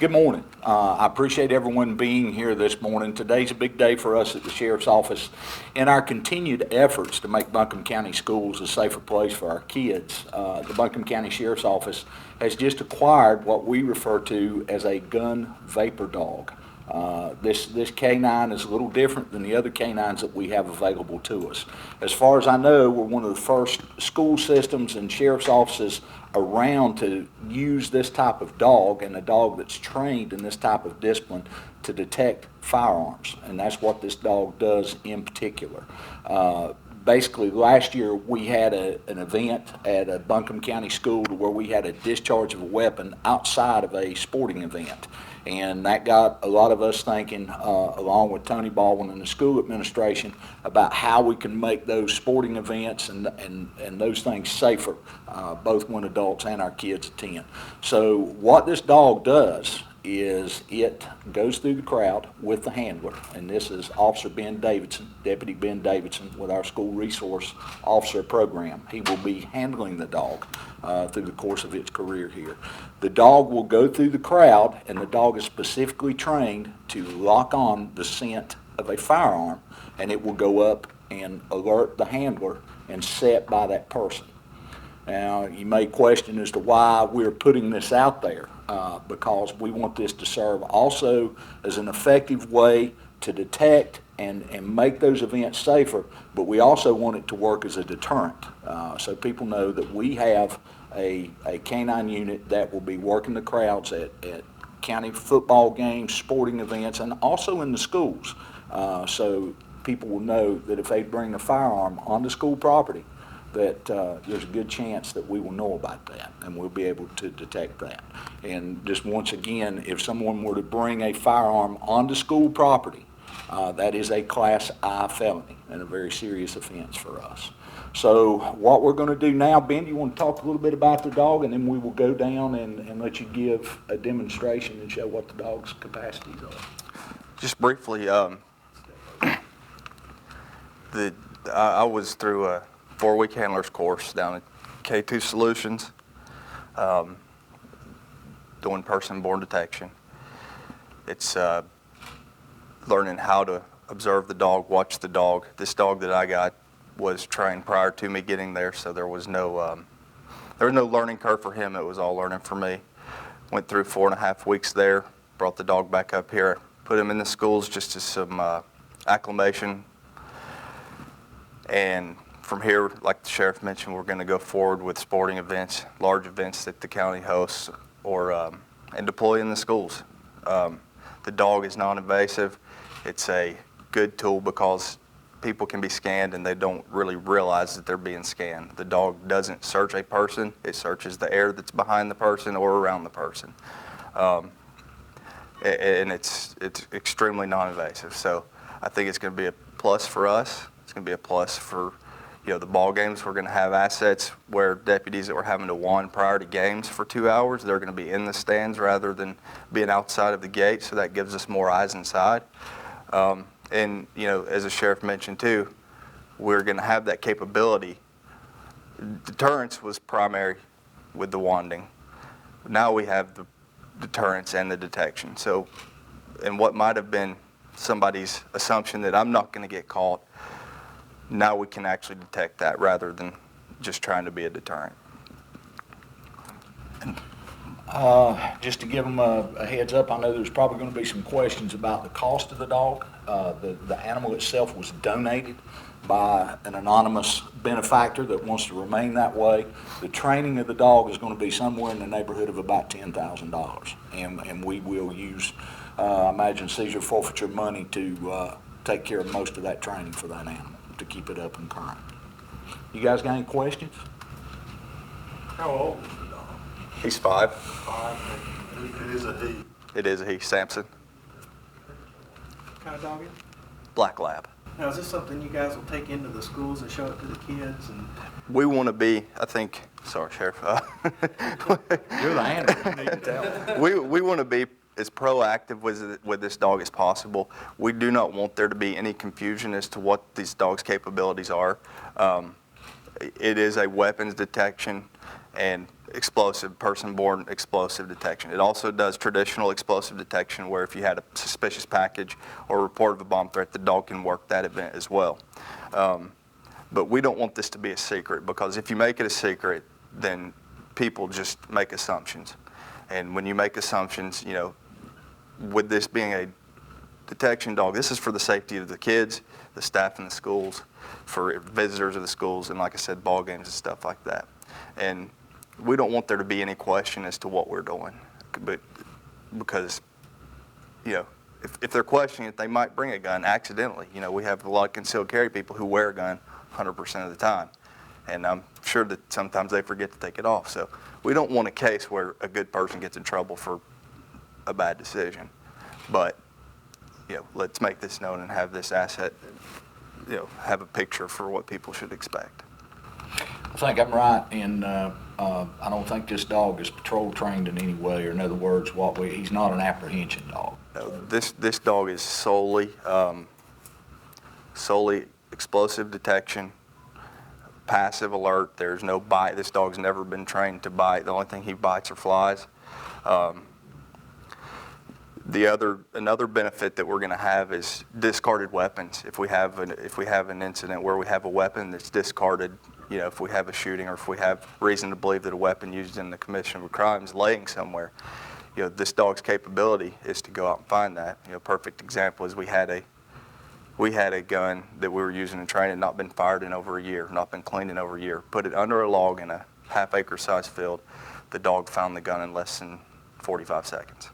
Good morning. I appreciate everyone being here this morning. Today's a big day for us at the Sheriff's Office in our continued efforts to make Buncombe County schools a safer place for our kids. The Buncombe County Sheriff's Office has just acquired what we refer to as a gun vapor dog. This K-9 is a little different than the other K-9s that we have available to us. As far as I know, we're one of the first school systems and sheriff's offices around to use this type of dog, and a dog that's trained in this type of discipline to detect firearms, and that's what this dog does in particular. Basically, last year we had an event at a Buncombe County school where we had a discharge of a weapon outside of a sporting event. And that got a lot of us thinking, along with Tony Baldwin and the school administration, about how we can make those sporting events and those things safer, both when adults and our kids attend. So what this dog does is it goes through the crowd with the handler, and this is Officer Ben Davidson, Deputy Ben Davidson with our school resource officer program. He will be handling the dog through the course of its career here. The dog will go through the crowd, and the dog is specifically trained to lock on the scent of a firearm, and it will go up and alert the handler and set by that person. Now, you may question as to why we're putting this out there, because we want this to serve also as an effective way to detect and make those events safer, but we also want it to work as a deterrent. So people know that we have a canine unit that will be working the crowds at county football games, sporting events, and also in the schools. So people will know that if they bring a firearm onto school property, that there's a good chance that we will know about that and we'll be able to detect that. And just once again, if someone were to bring a firearm onto school property, that is a Class I felony and a very serious offense for us. So what we're going to do now, Ben, you want to talk a little bit about the dog, and then we will go down and let you give a demonstration and show what the dog's capacities are. Just briefly, I was through a 4-week handler's course down at K-9 Solutions, doing person-borne detection. It's learning how to observe the dog, watch the dog. This dog that I got was trained prior to me getting there, so there was no learning curve for him. It was all learning for me. Went through 4.5 weeks there, brought the dog back up here, put him in the schools just as some acclimation, and from here, like the sheriff mentioned, we're going to go forward with sporting events, large events that the county hosts, and deploy in the schools. The dog is non-invasive. It's a good tool because people can be scanned and they don't really realize that they're being scanned. The dog doesn't search a person. It searches the air that's behind the person or around the person. And it's extremely non-invasive. So I think it's going to be a plus for us. It's going to be a plus for the ball games. We're going to have assets where deputies that were having to wand prior to games for 2 hours, they're going to be in the stands rather than being outside of the gate, so that gives us more eyes inside. And as the sheriff mentioned too, we're going to have that capability. Deterrence was primary with the wanding. Now we have the deterrence and the detection. So, and what might have been somebody's assumption that I'm not going to get caught, now we can actually detect that rather than just trying to be a deterrent. Just to give them a heads up, I know there's probably going to be some questions about the cost of the dog. The animal itself was donated by an anonymous benefactor that wants to remain that way. The training of the dog is going to be somewhere in the neighborhood of about $10,000, and we will use, I imagine, seizure forfeiture money to take care of most of that training for that animal to keep it up and current. You guys got any questions? How old is the dog? He's 5. 5. It is a he. It is a he, Sampson. What kind of dog is it? Black lab. Now, is this something you guys will take into the schools and show it to the kids? And We want to be, I think, sorry, Sheriff. You're the animal. You need to tell. We want to be as proactive with this dog as possible. We do not want there to be any confusion as to what these dogs' capabilities are. It is a weapons detection. and explosive, person-borne explosive detection. It also does traditional explosive detection where if you had a suspicious package or a report of a bomb threat, the dog can work that event as well. But we don't want this to be a secret, because if you make it a secret, then people just make assumptions. And when you make assumptions, you know, with this being a detection dog, this is for the safety of the kids, the staff in the schools, for visitors of the schools, and like I said, ball games and stuff like that. And we don't want there to be any question as to what we're doing, but because, you know, if they're questioning it, they might bring a gun accidentally. You know, we have a lot of concealed carry people who wear a gun 100% of the time, and I'm sure that sometimes they forget to take it off. So we don't want a case where a good person gets in trouble for a bad decision. But, you know, let's make this known and have this asset, you know, have a picture for what people should expect. I think I'm right, and I don't think this dog is patrol trained in any way, or in other words, he's not an apprehension dog. No, this dog is solely explosive detection, passive alert. There's no bite. This dog's never been trained to bite. The only thing he bites are flies. Another benefit that we're going to have is discarded weapons. If we have an incident where we have a weapon that's discarded, you know, if we have a shooting or if we have reason to believe that a weapon used in the commission of a crime is laying somewhere, you know, this dog's capability is to go out and find that. You know, perfect example is we had a gun that we were using in training, not been fired in over a year, not been cleaned in over a year. Put it under a log in a half-acre size field. The dog found the gun in less than 45 seconds.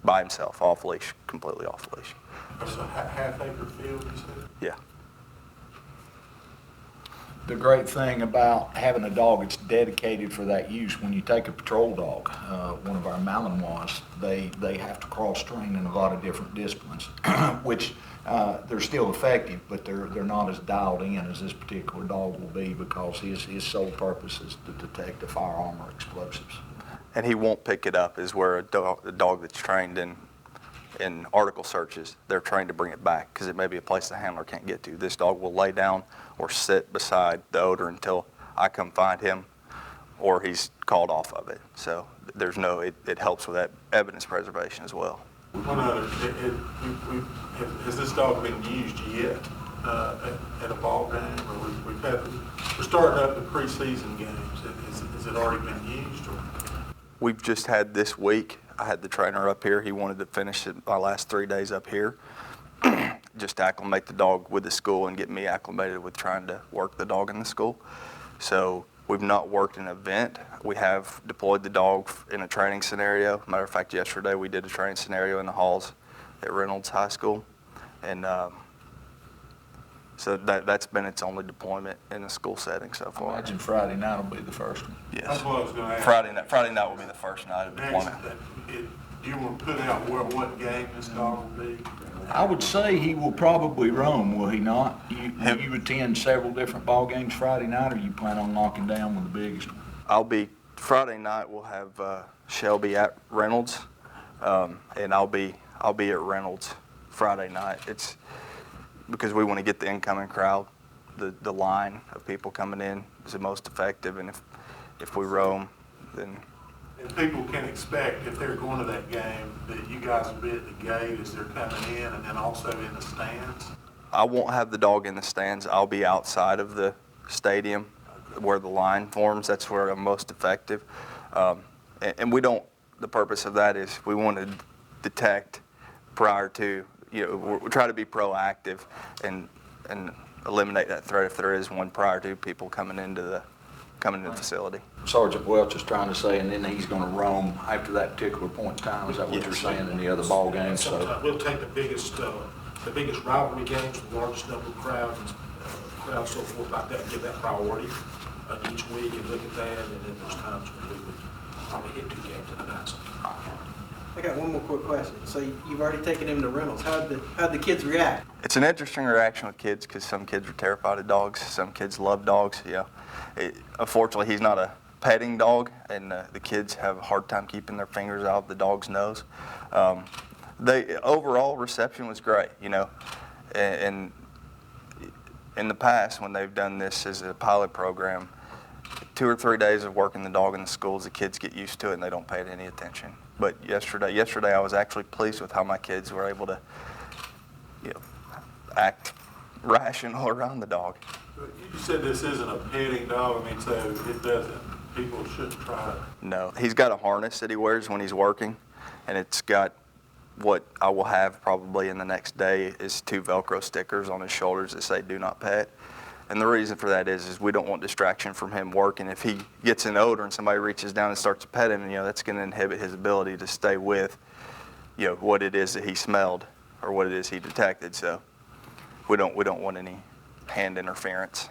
By himself, off leash, completely off leash. It's a half-acre field, you said? Yeah. The great thing about having a dog that's dedicated for that use, when you take a patrol dog, one of our Malinois, they have to cross-train in a lot of different disciplines, which they're still effective, but they're not as dialed in as this particular dog will be, because his sole purpose is to detect a firearm or explosives. And he won't pick it up, is where a dog that's trained in article searches, they're trained to bring it back because it may be a place the handler can't get to. This dog will lay down or sit beside the odor until I come find him or he's called off of it. So there's it helps with that evidence preservation as well. One other, has this dog been used yet at a ball game? Or we're starting up the preseason games. Has it already been used? Or? We've just had this week. I had the trainer up here. He wanted to finish it my last 3 days up here, just to acclimate the dog with the school and get me acclimated with trying to work the dog in the school. So we've not worked an event. We have deployed the dog in a training scenario. Matter of fact, yesterday we did a training scenario in the halls at Reynolds High School, and so that's been its only deployment in the school setting so far. I imagine Friday night will be the first one. Yes. That's what I was going to ask. Friday night will be the first night of deployment. Do you want to put out what game this dog will be? I would say he will probably roam, will he not? You attend several different ball games Friday night, or you plan on knocking down with the biggest one? Friday night we'll have Shelby at Reynolds, and I'll be at Reynolds Friday night. It's because we want to get the incoming crowd. The line of people coming in is the most effective, and if we roam, then. And people can expect, if they're going to that game, that you guys will be at the gate as they're coming in, and then also in the stands? I won't have the dog in the stands. I'll be outside of the stadium where the line forms. That's where I'm most effective. And we don't, the purpose of that is we want to detect prior to, you know, we try to be proactive and eliminate that threat if there is one prior to people coming into the facility. Sergeant Welch is trying to say, and then he's going to roam after that particular point in time. Is that what you're saying in the other ball games? Sometimes we'll take the biggest rivalry games, the largest number of crowds, so forth like that, and give that priority each week and look at that, and then there's times when we would probably hit 2 games in a night sometimes. I got one more quick question. So you've already taken him to Reynolds. How'd the kids react? It's an interesting reaction with kids because some kids are terrified of dogs. Some kids love dogs. Yeah. Unfortunately, he's not a petting dog, and the kids have a hard time keeping their fingers out of the dog's nose. The overall reception was great, you know. And in the past, when they've done this as a pilot program, 2 or 3 days of working the dog in the schools, the kids get used to it and they don't pay it any attention. But yesterday I was actually pleased with how my kids were able to, act rational around the dog. You said this isn't a petting dog, I mean, so it doesn't, people shouldn't try to. No, he's got a harness that he wears when he's working, and it's got what I will have probably in the next day is 2 Velcro stickers on his shoulders that say "Do not pet." And the reason for that is we don't want distraction from him working. If he gets an odor and somebody reaches down and starts to pet him, that's going to inhibit his ability to stay with, what it is that he smelled or what it is he detected. So we don't want any hand interference.